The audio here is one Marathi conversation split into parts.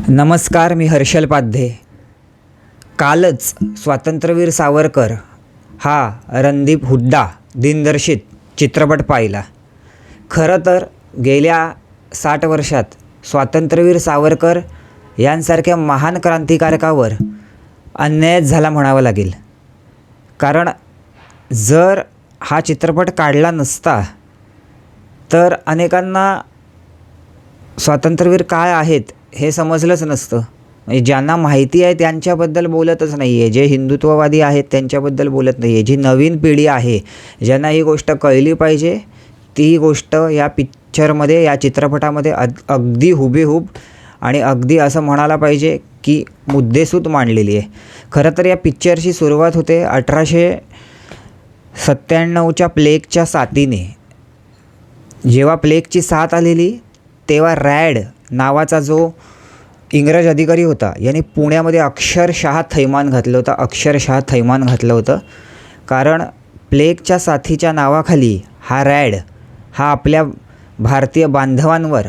नमस्कार, मी हर्षल पाध्ये. कालच स्वातंत्र्यवीर सावरकर हा रणदीप हुड्डा दिनदर्शित चित्रपट पाहिला. खरं तर गेल्या 60 वर्षात स्वातंत्र्यवीर सावरकर यांसारख्या महान क्रांतिकारकावर अन्यायच झाला म्हणावं लागेल. कारण जर हा चित्रपट काढला नसता तर अनेकांना स्वातंत्र्यवीर काय आहेत हे समजलंच नसतं. म्हणजे ज्यांना माहिती आहे त्यांच्याबद्दल बोलतच नाही आहे, जे हिंदुत्ववादी आहेत त्यांच्याबद्दल बोलत नाही आहे. जी नवीन पिढी आहे, ज्यांना ही गोष्ट कळली पाहिजे, ती गोष्ट या पिक्चरमध्ये, या चित्रपटामध्ये अगदी हुबेहूब आणि अगदी असं म्हणायला पाहिजे की मुद्देसूद मांडलेली आहे. खरं तर या पिक्चरची सुरुवात होते 1897च्या प्लेगच्या साथीने. जेव्हा प्लेगची साथ आलेली तेव्हा रॅड नावाचा जो इंग्रज अधिकारी होता याने पुण्यामध्ये अक्षरशः थैमान घातलं होतं. कारण प्लेगच्या साथीच्या नावाखाली हा रॅड हा आपल्या भारतीय बांधवांवर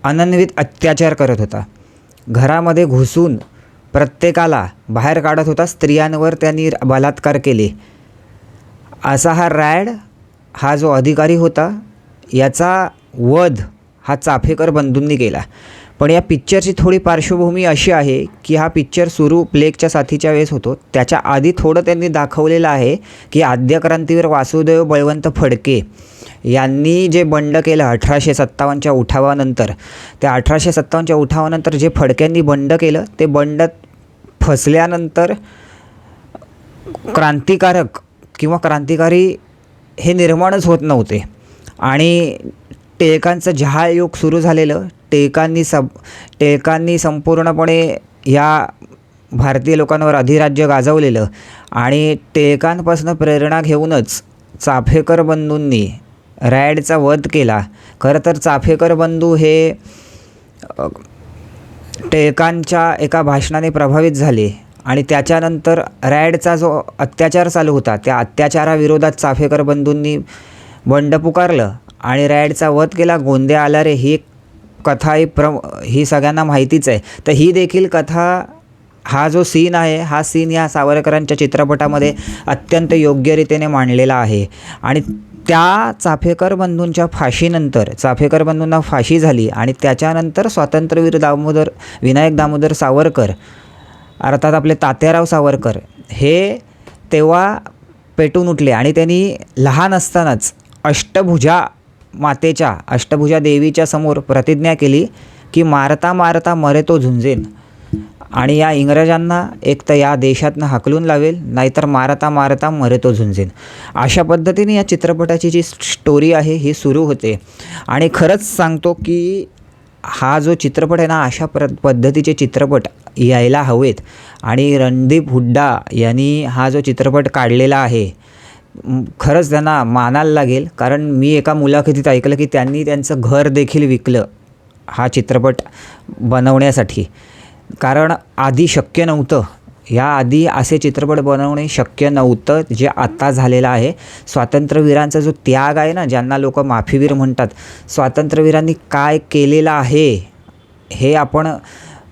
अनन्वित अत्याचार करत होता. घरामध्ये घुसून प्रत्येकाला बाहेर काढत होता. स्त्रियांवर त्यांनी बलात्कार केले. असा हा रॅड हा जो अधिकारी होता याचा वध हा चाफेकर बंधूंनी केला. पण या पिक्चरची थोडी पार्श्वभूमी अशी आहे की हा पिक्चर सुरू प्लेगच्या साथीच्या वेळेस होतो. त्याच्या आधी थोडं त्यांनी दाखवलेलं आहे की आद्य क्रांतीवीर वासुदेव बळवंत फडके यांनी जे बंड केलं 1857च्या उठावानंतर, त्या 1857च्या उठावानंतर जे फडक्यांनी बंड केलं ते बंड फसल्यानंतर क्रांतिकारक किंवा क्रांतिकारी हे निर्माणच होत नव्हते. आणि टिळकांचं जहाल युग सुरू झालेलं. टिळकांनी संपूर्णपणे या भारतीय लोकांवर अधिराज्य गाजवलेलं. आणि टिळकांपासून प्रेरणा घेऊनच चाफेकर बंधूंनी रॅडचा वध केला. खरं तर चाफेकर बंधू हे टिळकांच्या एका भाषणाने प्रभावित झाले आणि त्याच्यानंतर रॅडचा जो अत्याचार चालू होता त्या अत्याचाराविरोधात चाफेकर बंधूंनी बंड पुकारलं आणि रॅडचा वध केला. गोंदे आला रे ही कथा ही सगळ्यांना माहितीच आहे. तर ही देखील कथा, हा जो सीन आहे, हा सीन या सावरकरांच्या चित्रपटामध्ये अत्यंत योग्यरीतीने मांडलेला आहे. आणि त्या चाफेकर बंधूंच्या फाशीनंतर चाफेकर बंधूंना फाशी झाली आणि त्याच्यानंतर स्वातंत्र्यवीर विनायक दामोदर सावरकर अर्थात आपले तात्याराव सावरकर हे तेव्हा पेटून उठले आणि त्यांनी लहान असतानाच अष्टभुजा देवीच्या समोर प्रतिज्ञा केली की मारता मारता मरे तो झुंजेन. आणि या इंग्रजांना एक तर या देशातनं हाकलून लावेल, नाहीतर मारता मारता मरे तो झुंजेन. अशा पद्धतीने या चित्रपटाची जी स्टोरी आहे ही सुरू होते. आणि खरंच सांगतो की हा जो चित्रपट आहे ना, अशा पद्धतीचे चित्रपट यायला हवेत. आणि रणदीप हुड्डा यांनी हा जो चित्रपट काढलेला आहे खरंच त्यांना मानायला लागेल. कारण मी एका मुलाखतीत ऐकलं की त्यांनी त्यांचं घर देखील विकलं हा चित्रपट बनवण्यासाठी. कारण आधी शक्य नव्हतं, याआधी असे चित्रपट बनवणे शक्य नव्हतं जे आता झालेलं आहे. स्वातंत्र्यवीरांचा जो त्याग आहे ना, ज्यांना लोक माफीवीर म्हणतात, स्वातंत्र्यवीरांनी काय केलेलं आहे हे आपण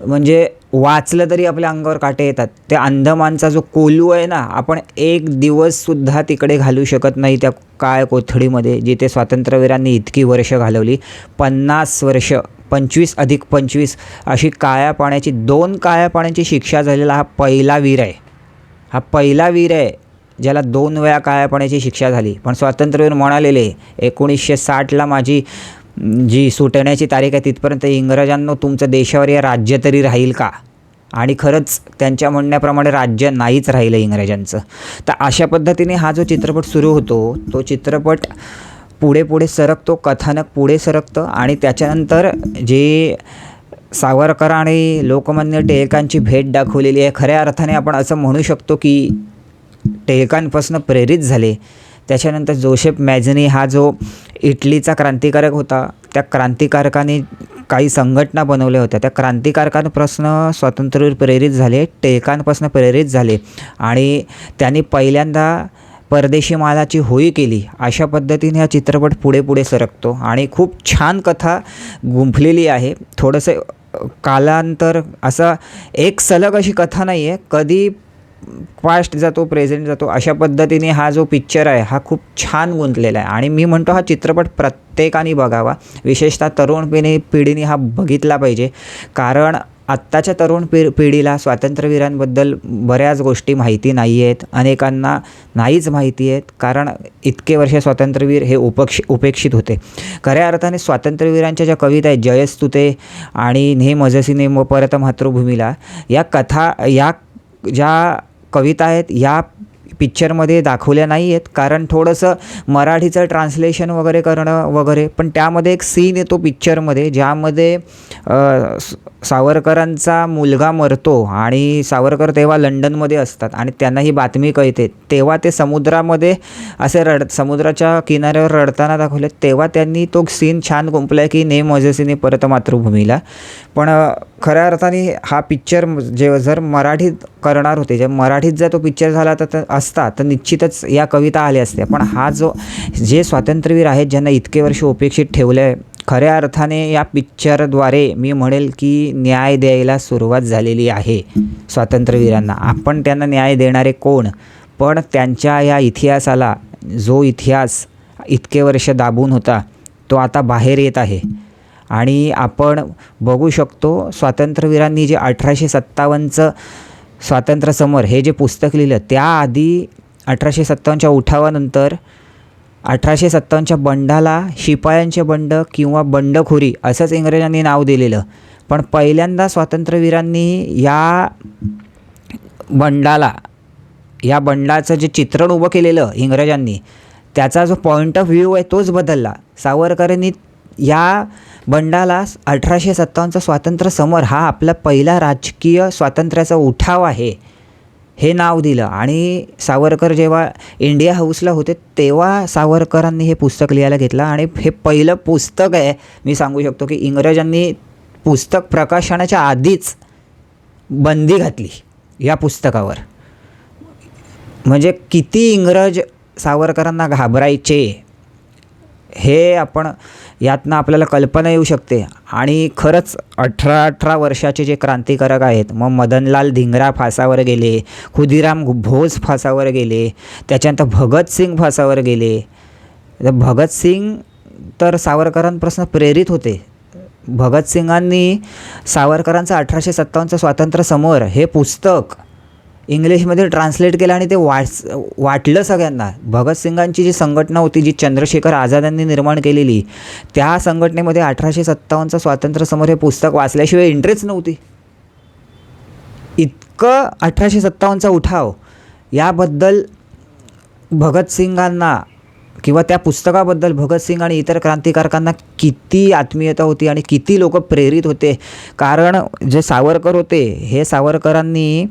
म्हणजे वाचलं तरी आपल्या अंगावर काटे येतात. ते अंदमानचा जो कोलू आहे ना, आपण एक दिवससुद्धा तिकडे घालवू शकत नाही त्या काळ्या कोठडीमध्ये जिथे स्वातंत्र्यवीरांनी इतकी वर्ष घालवली. 50 वर्ष, 25 अधिक 25 अशी काळ्या पाण्याची शिक्षा झालेला हा पहिला वीर आहे ज्याला 2 वेळा काळ्या पाण्याची शिक्षा झाली. पण स्वातंत्र्यवीर म्हणालेले 1960ला माझी जी सुटण्याची तारीख आहे तिथपर्यंत इंग्रजांनो तुमचं देशावर या राज्य तरी राहील का. आणि खरंच त्यांच्या म्हणण्याप्रमाणे राज्य नाहीच राहिलं इंग्रजांचं. तर अशा पद्धतीने हा जो चित्रपट सुरू होतो तो चित्रपट पुढे सरकतो, कथानक पुढे सरकतं. आणि त्याच्यानंतर जे सावरकर आणि लोकमान्य टिळकांची भेट दाखवलेली आहे, खऱ्या अर्थाने आपण असं म्हणू शकतो की टिळकांपासून प्रेरित झाले. त्याच्यानंतर जोसेफ मॅझनी हा जो इटलीचा क्रांतिकारक होता, त्या क्रांतिकारकाने काही संघटना बनवल्या होत्या. त्या क्रांतिकारकांपासून स्वातंत्र्यवीर प्रेरित झाले, टिळकांपासून प्रेरित झाले. आणि त्यांनी पहिल्यांदा परदेशी मालाची होळी केली, अशा पद्धतीने हा चित्रपट पुढे पुढे सरकतो आणि खूप छान कथा गुंफलेली आहे. थोडंसं कालांतर असं एक सलग अशी कथा नाही आहे, कधी पास्ट जातो प्रेझेंट जातो अशा पद्धतीने हा जो पिक्चर आहे हा खूप छान गुंतलेला आहे. आणि मी म्हणतो हा चित्रपट प्रत्येकाने बघावा, विशेषतः तरुण पिढीने हा बघितला पाहिजे. कारण आत्ताच्या तरुण पिढीला स्वातंत्र्यवीरांबद्दल बऱ्याच गोष्टी माहिती नाही आहेत, अनेकांना नाहीच माहिती आहेत. कारण इतके वर्ष स्वातंत्र्यवीर हे उपेक्षित होते. खऱ्या अर्थाने स्वातंत्र्यवीरांच्या ज्या कविता आहेत, जयस्तुते आणि ने मजसी ने परत मातृभूमीला, या कथा, या ज्या कविता आहेत या पिक्चरमध्ये दाखवल्या नाही आहेत. कारण थोडंसं मराठीचं ट्रान्सलेशन वगैरे करणं वगैरे, पण त्यामध्ये एक सीन येतो पिक्चरमध्ये ज्यामध्ये सावरकरांचा मुलगा मरतो आणि सावरकर तेव्हा लंडनमध्ये असतात आणि त्यांना ही बातमी कळते. तेव्हा ते समुद्रामध्ये असे समुद्राच्या किनाऱ्यावर रडताना दाखवले. तेव्हा त्यांनी तो सीन छान गुंफला की ने मजसीने परत मातृभूमीला. पण खऱ्या अर्थाने हा पिक्चर जर मराठीत करणार होते, जर मराठीत जर तो पिक्चर झाला तर निश्चितच या कविता आल्या असत्या. पण हा जे स्वातंत्र्यवीर आहेत ज्यांना इतके वर्ष उपेक्षित ठेवलं आहे, खऱ्या अर्थाने या पिक्चरद्वारे मी म्हणेल की न्याय द्यायला सुरुवात झालेली आहे स्वातंत्र्यवीरांना. आपण त्यांना न्याय देणारे कोण? पण त्यांच्या या इतिहासाला, जो इतिहास इतके वर्ष दाबून होता, तो आता बाहेर येत आहे. आणि आपण बघू शकतो स्वातंत्र्यवीरांनी जे 1857चं स्वातंत्र्य समर हे जे पुस्तक लिहिलं, त्याआधी 1857च्या उठावानंतर 1857च्या बंडाला शिपायांचे बंड किंवा बंडखोरी असंच इंग्रजांनी नाव दिलेलं. पण पहिल्यांदा स्वातंत्र्यवीरांनी या बंडाचं जे चित्रण उभं केलेलं इंग्रजांनी, त्याचा जो पॉईंट ऑफ व्ह्यू आहे तोच बदलला. सावरकरांनी या बंडाला 1857चा स्वातंत्र्य समर हा आपला पहिला राजकीय स्वातंत्र्याचा उठाव आहे हे नाव दिलं. आणि सावरकर जेव्हा इंडिया हाऊसला होते तेव्हा सावरकरांनी हे पुस्तक लिहायला घेतलं आणि हे पहिलं पुस्तक आहे. मी सांगू शकतो की इंग्रजांनी पुस्तक प्रकाशनाच्या आधीच बंदी घातली या पुस्तकावर. म्हणजे किती इंग्रज सावरकरांना घाबरायचे हे आपण यातनं आपल्याला कल्पना येऊ शकते. आणि खरंच 18 वर्षाचे जे क्रांतिकारक आहेत, मग मदनलाल धिंगरा फासावर गेले, खुदीराम बोस फासावर गेले, त्याच्यानंतर भगतसिंग फासावर गेले. भगतसिंग तर सावरकरांपासून प्रेरित होते. भगतसिंगांनी सावरकरांचं 1857चं स्वातंत्र्य समर हे पुस्तक इंग्लिशमध्ये ट्रान्सलेट केलं आणि ते वाटलं सगळ्यांना. भगतसिंगांची जी संघटना होती, जी चंद्रशेखर आझादांनी निर्माण केलेली, त्या संघटनेमध्ये 1857चं स्वातंत्र्य समर हे पुस्तक वाचल्याशिवाय एंट्रीच नव्हती. इतकं 1857चा उठाव याबद्दल भगतसिंगांना किंवा त्या पुस्तकाबद्दल भगतसिंग आणि इतर क्रांतिकारकांना किती आत्मीयता होती आणि किती लोक प्रेरित होते. कारण जे सावरकर होते, हे सावरकरांनी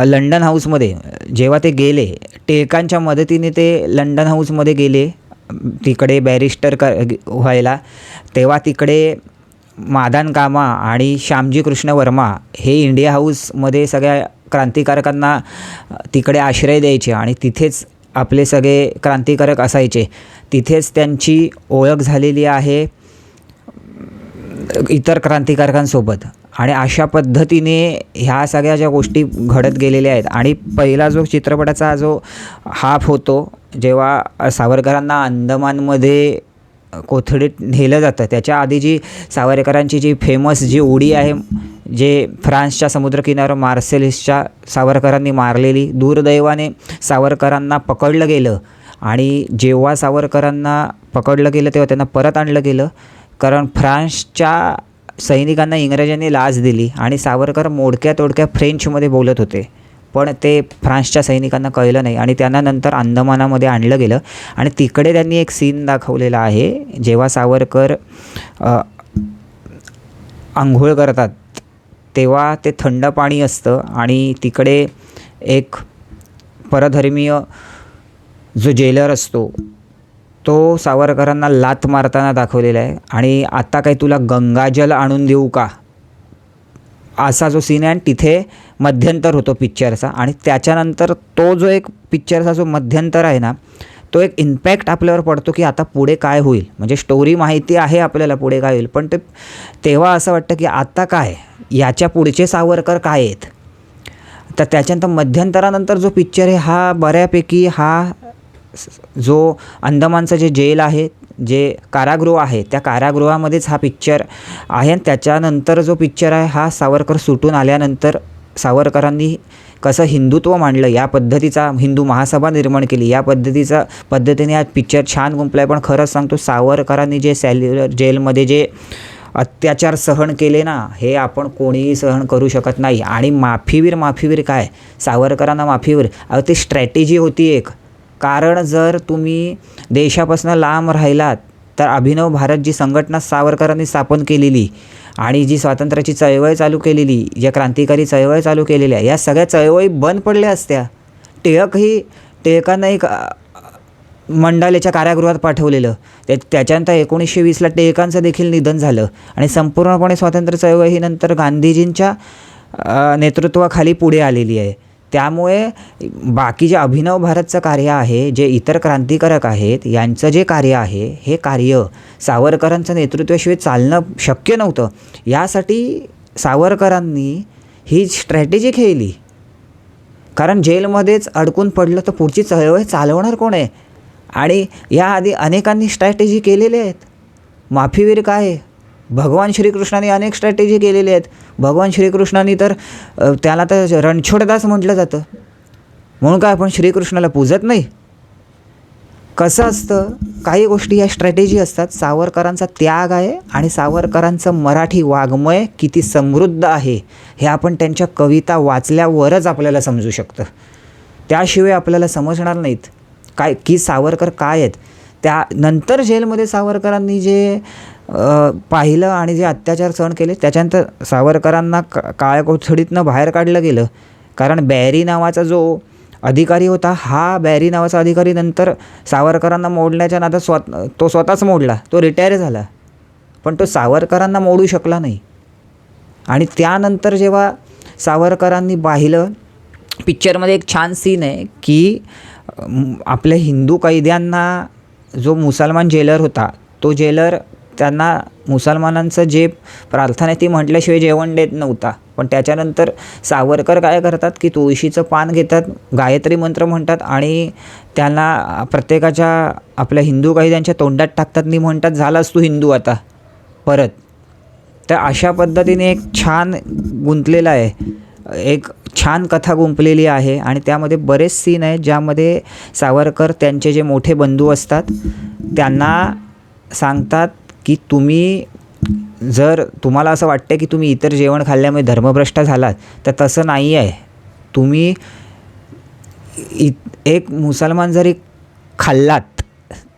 लंडन हाऊसमध्ये जेव्हा ते गेले, टिळकांच्या मदतीने ते लंडन हाऊसमध्ये गेले तिकडे बॅरिस्टर व्हायला. तेव्हा तिकडे मादान कामा आणि श्यामजी कृष्ण वर्मा हे इंडिया हाऊसमध्ये सगळ्या क्रांतिकारकांना तिकडे आश्रय द्यायचे आणि तिथेच आपले सगळे क्रांतिकारक असायचे. तिथेच त्यांची ओळख झालेली आहे इतर क्रांतिकारकांसोबत. आणि अशा पद्धतीने ह्या सगळ्या ज्या गोष्टी घडत गेलेल्या आहेत. आणि पहिला जो चित्रपटाचा जो हाफ होतो, जेव्हा सावरकरांना अंदमानमध्ये कोथळीत नेलं जातं, त्याच्या आधी जी सावरकरांची जी फेमस जी उडी आहे, जे फ्रान्सच्या समुद्रकिनाऱ्यावर मार्सेलिसच्या सावरकरांनी मारलेली, दुर्दैवाने सावरकरांना पकडलं गेलं. आणि जेव्हा सावरकरांना पकडलं गेलं तेव्हा त्यांना परत आणलं गेलं, कारण फ्रान्सच्या सैनिकांना इंग्रजांनी लाच दिली आणि सावरकर मोडक्या तोडक्या फ्रेंचमध्ये बोलत होते. पण ते फ्रान्सच्या सैनिकांना कळलं नाही आणि त्यांना नंतर अंदमानामध्ये आणलं गेलं. आणि तिकडे त्यांनी एक सीन दाखवलेला आहे, जेव्हा सावरकर आंघोळ करतात तेव्हा ते थंड पाणी असतं आणि तिकडे एक परधर्मीय जो जेलर असतो तो सावरकरांना लाथ मारताना दाखवलेला आहे. आणि आता काय तुला गंगाजल आणून देऊ का, असा जो सीन आहे आणि तिथे मध्यंतर होतो पिक्चरचा. आणि त्याच्यानंतर तो जो एक पिक्चरचा जो मध्यंतर आहे ना, तो एक इम्पॅक्ट आपल्यावर पडतो की आता पुढे काय होईल. म्हणजे स्टोरी माहिती आहे आपल्याला पुढे काय होईल, पण तेव्हा असं वाटतं की आता काय, याच्या पुढचे सावरकर काय आहेत. तर त्याच्यानंतर मध्यंतरानंतर जो पिक्चर आहे हा बऱ्यापैकी, हा जो अंदमानचं जे जेल आहे, जे कारागृह आहे, त्या कारागृहामध्येच हा पिक्चर आहे. आणि त्याच्यानंतर जो पिक्चर आहे हा सावरकर सुटून आल्यानंतर सावरकरांनी कसं हिंदुत्व मांडलं, या पद्धतीचा हिंदू महासभा निर्माण केली, या पद्धतीने हा पिक्चर छान गुंपला आहे. पण खरंच सांगतो, सावरकरांनी जे सेल्युलर जेलमध्ये जे अत्याचार सहन केले ना, हे आपण कोणीही सहन करू शकत नाही. आणि माफीवीर काय, सावरकरांना माफीवीर, ती स्ट्रॅटेजी होती एक. कारण जर तुम्ही देशापासून लांब राहिलात तर अभिनव भारत जी संघटना सावरकरांनी स्थापन केलेली आणि जी स्वातंत्र्याची चळवळ चालू केलेली, ज्या क्रांतिकारी चळवळ चालू केलेल्या, या सगळ्या चळवळी बंद पडल्या असत्या. टिळकांना एक मंडालेच्या कारागृहात पाठवलेलं. त्याच्यानंतर 1920ला टिळकांचं देखील निधन झालं आणि संपूर्णपणे स्वातंत्र्य चळवळ ही नंतर गांधीजींच्या नेतृत्वाखाली पुढे आलेली आहे. त्यामुळे बाकी जे अभिनव भारतचं कार्य आहे, जे इतर क्रांतिकारक आहेत, यांचं जे कार्य आहे, हे कार्य सावरकरांचं नेतृत्वाशिवाय चालणं शक्य नव्हतं. यासाठी सावरकरांनी ही स्ट्रॅटेजी खेळली. कारण जेलमध्येच अडकून पडलं तर पुढची चळवळ चालवणार कोण आहे. आणि याआधी अनेकांनी स्ट्रॅटेजी केलेल्या आहेत. माफीवीर काय आहे, भगवान श्रीकृष्णाने अनेक स्ट्रॅटेजी केलेल्या आहेत. भगवान श्रीकृष्णाने तर त्याला तर रणछोडदास म्हटलं जातं. म्हणून काय आपण श्रीकृष्णाला पूजत नाही. कसं असतं, काही गोष्टी या स्ट्रॅटेजी असतात. सावरकरांचा त्याग आहे आणि सावरकरांचं मराठी वाङ्मय किती समृद्ध आहे हे आपण त्यांच्या कविता वाचल्यावरच आपल्याला समजू शकतं. त्याशिवाय आपल्याला समजणार नाहीत काय की सावरकर काय आहेत. त्यानंतर जेलमध्ये सावरकरांनी जे पाहिलं आणि जे अत्याचार सहन केले, त्याच्यानंतर सावरकरांना काळ्या कोठडीतनं बाहेर काढलं गेलं. कारण बॅरी नावाचा जो अधिकारी होता, हा बॅरी नावाचा अधिकारी नंतर सावरकरांना मोडण्याच्या नादात तो स्वतःच मोडला. तो रिटायर झाला, पण तो सावरकरांना मोडू शकला नाही. आणि त्यानंतर जेव्हा सावरकरांनी पाहिलं, पिक्चरमध्ये एक छान सीन आहे की आपल्या हिंदू कैद्यांना जो मुसलमान जेलर होता, तो जेलर त्यांना मुसलमानांचं जे प्रार्थना ती म्हटल्याशिवाय जेवण देत नव्हता. पण त्याच्यानंतर सावरकर काय करतात की तुळशीचं पान घेतात, गायत्री मंत्र म्हणतात आणि त्यांना प्रत्येकाच्या आपल्या हिंदू कैद्यांच्या तोंडात टाकतात आणि म्हणतात, झालास तू हिंदू आता परत. तर अशा पद्धतीने एक छान गुंतलेला आहे, एक छान कथा गुंपलेली आहे. आणि त्यामध्ये बरेच सीन आहेत ज्यामध्ये सावरकर त्यांचे जे मोठे बंधू असतात त्यांना सांगतात की जर तुम्हाला असं वाटतं की तुम्ही इतर जेवण खाल्ल्यामुळे धर्मभ्रष्ट झालात, तर तसं नाही आहे. तुम्ही एक मुसलमान जरी खाल्लात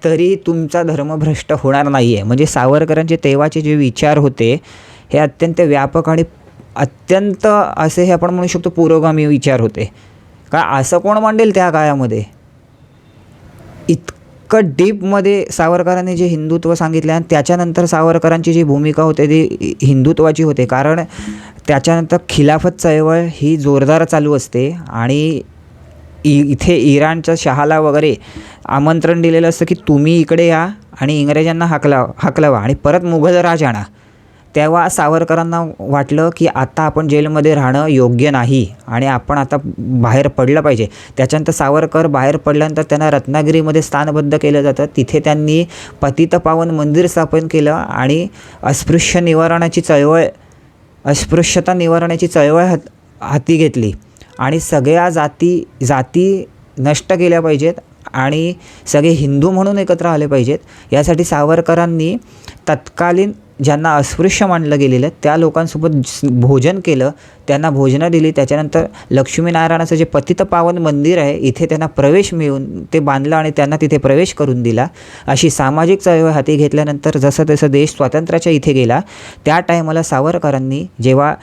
तरी तुमचा धर्मभ्रष्ट होणार नाही आहे. म्हणजे सावरकरांचे तेव्हाचे जे विचार होते हे अत्यंत व्यापक आणि अत्यंत असे हे आपण म्हणू शकतो पुरोगामी विचार होते. का असं कोण मांडेल त्या काळामध्ये. इतकं डीपमध्ये सावरकरांनी जे हिंदुत्व सांगितले आणि त्याच्यानंतर सावरकरांची जी भूमिका होते ती हिंदुत्वाची होते. कारण त्याच्यानंतर खिलाफत चळवळ ही जोरदार चालू असते आणि इथे इराणच्या शहाला वगैरे आमंत्रण दिलेलं असतं की तुम्ही इकडे या आणि इंग्रजांना हाकलवा आणि परत मुघल राज आणा. तेव्हा सावरकरांना वाटलं की आता आपण जेलमध्ये राहणं योग्य नाही आणि आपण आता बाहेर पडलं पाहिजे. त्याच्यानंतर सावरकर बाहेर पडल्यानंतर त्यांना रत्नागिरीमध्ये स्थानबद्ध केलं जातं. तिथे त्यांनी पतितपावन मंदिर स्थापन केलं आणि अस्पृश्यता निवारणाची चळवळ हाती घेतली आणि सगळ्या जाती नष्ट केल्या पाहिजेत आणि सगळे हिंदू म्हणून एकत्र आले पाहिजेत. यासाठी सावरकरांनी तत्कालीन ज्यांना अस्पृश्य मानलं गेलेलं त्या लोकांसोबत भोजन केलं, त्यांना भोजनं दिली. त्याच्यानंतर लक्ष्मीनारायणाचं जे पतितपावन मंदिर आहे इथे त्यांना प्रवेश मिळून ते बांधलं आणि त्यांना तिथे प्रवेश करून दिला. अशी सामाजिक चळवळ हाती घेतल्यानंतर जसं तसं देश स्वातंत्र्याच्या इथे गेला. त्या टायमाला सावरकरांनी जेव्हा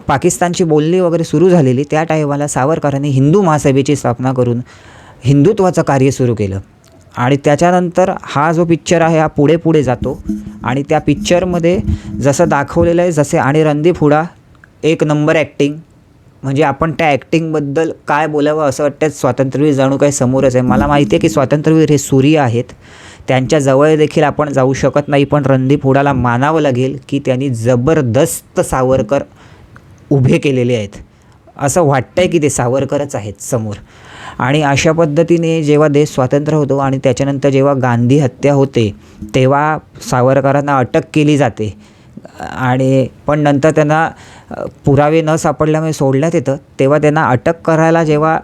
पाकिस्तानची बोलणी वगैरे सुरू झालेली त्या टायमाला सावरकरांनी हिंदू महासभेची स्थापना करून हिंदुत्वाचं कार्य सुरू केलं. आणि त्याच्यानंतर हा जो पिक्चर आहे हा पुढे जातो आणि त्या पिक्चरमध्ये जसं दाखवलेलं आहे, जसे आणि रणदीप हुडा एक नंबर ॲक्टिंग, म्हणजे आपण त्या ॲक्टिंगबद्दल काय बोलावं असं वाटतं. स्वातंत्र्यवीर जणू काही समोरच आहे. मला माहिती आहे की स्वातंत्र्यवीर हे सूर्य आहेत, त्यांच्या जवळ देखील आपण जाऊ शकत नाही, पण रणदीप हुडाला मानावं लागेल की त्यांनी जबरदस्त सावरकर उभे केलेले आहेत. असं वाटतं आहे की ते सावरकरच आहेत समोर. आणि अशा पद्धतीने जेव्हा देश स्वतंत्र होतो आणि त्याच्यानंतर जेव्हा गांधी हत्या होते तेव्हा सावरकरांना अटक केली जाते आणि पण नंतर त्यांना पुरावे न सापडल्यामुळे सोडण्यात येतं. तेव्हा त्यांना अटक करायला जेव्हा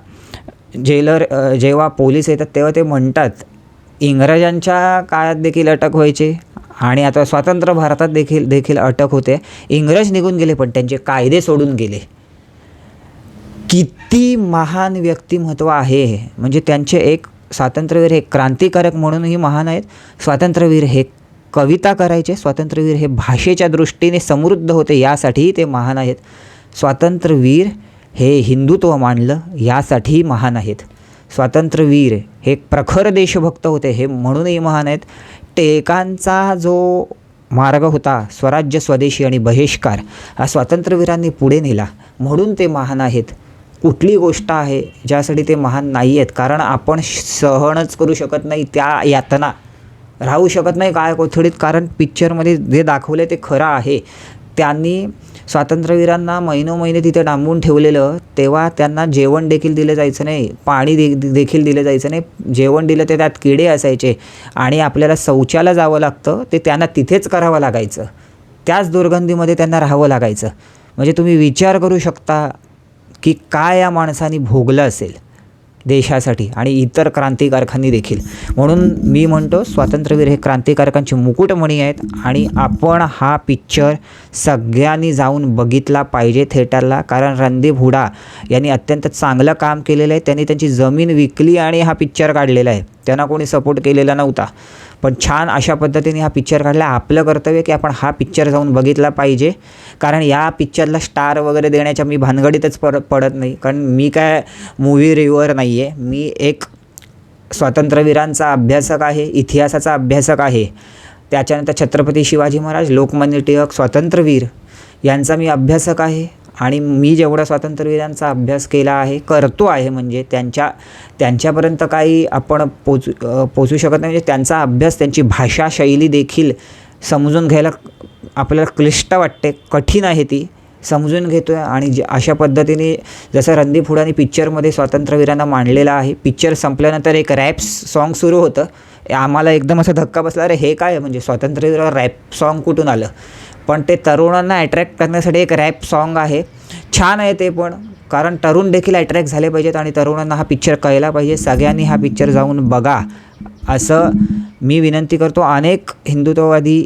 पोलीस येतात तेव्हा ते म्हणतात इंग्रजांच्या काळात देखील अटक व्हायची आणि आता स्वतंत्र भारतात देखील अटक होते. इंग्रज निघून गेले पण त्यांचे कायदे सोडून गेले. किती महान व्यक्तिमत्व आहे. म्हणजे त्यांचे एक स्वातंत्र्यवीर हे क्रांतिकारक म्हणूनही महान आहेत. स्वातंत्र्यवीर हे कविता करायचे. स्वातंत्र्यवीर हे भाषेच्या दृष्टीने समृद्ध होते यासाठीही ते महान आहेत. स्वातंत्र्यवीर हे हिंदुत्व मानलं यासाठीही महान आहेत. स्वातंत्र्यवीर हे प्रखर देशभक्त होते हे म्हणूनही महान आहेत. टिळकांचा जो मार्ग होता स्वराज्य, स्वदेशी आणि बहिष्कार हा स्वातंत्र्यवीरांनी पुढे नेला म्हणून ते महान आहेत. कुठली गोष्ट आहे ज्यासाठी ते महान नाही आहेत? कारण आपण सहनच करू शकत नाही त्या यातना, राहू शकत नाही काय कोथळीत. कारण पिक्चरमध्ये जे दाखवलं ते खरं आहे. त्यांनी स्वातंत्र्यवीरांना महिनोमहिने तिथे डांबून ठेवलेलं, तेव्हा त्यांना जेवण देखील दिलं जायचं नाही, पाणी देखील दिलं जायचं नाही. जेवण दिलं ते त्यात किडे असायचे आणि आपल्याला शौचाला जावं लागतं ते त्यांना तिथेच करावं लागायचं. त्याच दुर्गंधीमध्ये त्यांना राहावं लागायचं. म्हणजे तुम्ही विचार करू शकता की काय या माणसाने भोगलं असेल देशासाठी आणि इतर क्रांतिकारकांनी देखील. म्हणून मी म्हणतो स्वातंत्र्यवीर हे क्रांतिकारकांचे मुकुटमणी आहेत आणि आपण हा पिक्चर सगळ्यांनी जाऊन बघितला पाहिजे थिएटरला. कारण रणदीप हुडा यांनी अत्यंत चांगलं काम केलेलं आहे. त्यांनी त्यांची जमीन विकली आणि हा पिक्चर काढलेला आहे. त्यांना कोणी सपोर्ट केलेला नव्हता, पण छान अशा पद्धतीने हा पिक्चर काढला. आपलं कर्तव्य की आपण हा पिक्चर जाऊन बघितला पाहिजे. कारण या पिक्चरला स्टार वगैरे देण्याच्या मी भानगडीतच पडत नाही. कारण मी काय मूव्ही रिव्ह्यूअर नाही आहे. मी एक स्वातंत्र्यवीरांचा अभ्यासक आहे, इतिहासाचा अभ्यासक आहे. त्याच्यानंतर छत्रपती शिवाजी महाराज, लोकमान्य टिळक, स्वातंत्र्यवीर यांचा मी अभ्यासक आहे. आणि मी जेवढा स्वातंत्र्यवीरांचा अभ्यास केला आहे, करतो आहे, म्हणजे त्यांच्यापर्यंत काही आपण पोचू शकत नाही. म्हणजे त्यांचा अभ्यास, त्यांची भाषा शैली देखील समजून घ्यायला आपल्याला क्लिष्ट वाटते, कठीण आहे ती, समजून घेतो आहे. आणि अशा पद्धतीने जसं रणदीप हुडानी पिक्चरमध्ये स्वातंत्र्यवीरांना मांडलेलं आहे. पिक्चर संपल्यानंतर एक रॅप सॉन्ग सुरू होतं. आम्हाला एकदम असा धक्का बसला, अरे हे काय म्हणजे स्वातंत्र्यवीरावर रॅप सॉन्ग कुठून आलं? पण ते तरुणांना अट्रॅक्ट करण्यासाठी एक रॅप सॉन्ग आहे. छान आहे ते पण, कारण तरुण देखील अट्रॅक्ट झाले पाहिजेत आणि तरुणांना हा पिक्चर कळला पाहिजे. सगळ्यांनी हा पिक्चर जाऊन बघा असं मी विनंती करतो. अनेक हिंदुत्ववादी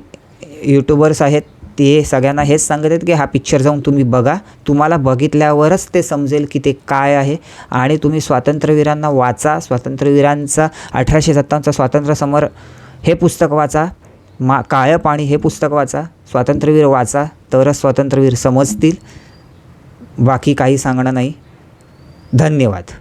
यूट्यूबर्स आहेत, ते सगळ्यांना हेच सांगत आहेत की हा पिक्चर जाऊन तुम्ही बघा. तुम्हाला बघितल्यावरच ते समजेल की ते काय आहे. आणि तुम्ही स्वातंत्र्यवीरांना वाचा. स्वातंत्र्यवीरांचा 1857चा स्वातंत्र्य समर हे पुस्तक वाचा. काळं पाणी हे पुस्तक वाचा. स्वातंत्र्यवीर वाचा, तरच स्वातंत्र्यवीर समजतील. बाकी काही सांगणं नाही. धन्यवाद.